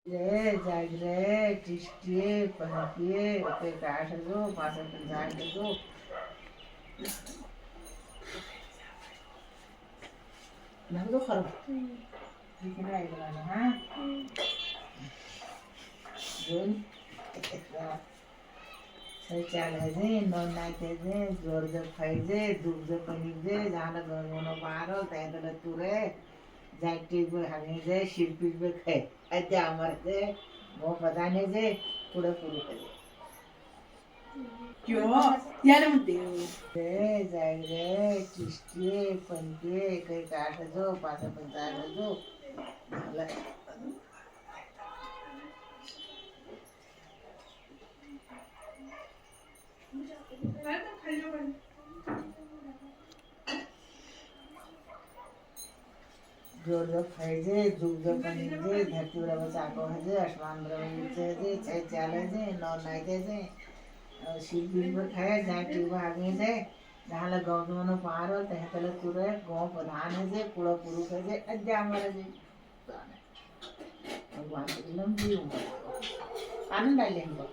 रे जागरे टिस्टिए पनकिए okay काट दो pass में जान दो लग दो खरो कितना आएगा ना हाँ जोन सही चाल है जे नॉन नाइट है जे जोर जोर खाई जे दूध जो पनीर जे जाना गरमोनो पारो तय तो तुरे जागती भी हमें जे शिल्पी भी खाए अच्छा हमारे जे वो पता नहीं जे पूरा पूरा करे क्यों यार मत दे रे जागरे चिश्तिए पंके काही काट जो पाच पंचायत जो झालं जोर जो खाई जे दूध जो पनीर जे धरती बराबर चाको है जे आसमान बराबर नीचे जे चाय चाले जे नौ नाइटे जे शिल्पी में खाए जाती हुआ आगे जे जहाँ लग गाँव में पारो तह तले पूरे गाँव प्रधान है जे पूरा पुरुष है जे अज्जा हमारे जे भगवान की लंबी उम्र आनंद आइले हमको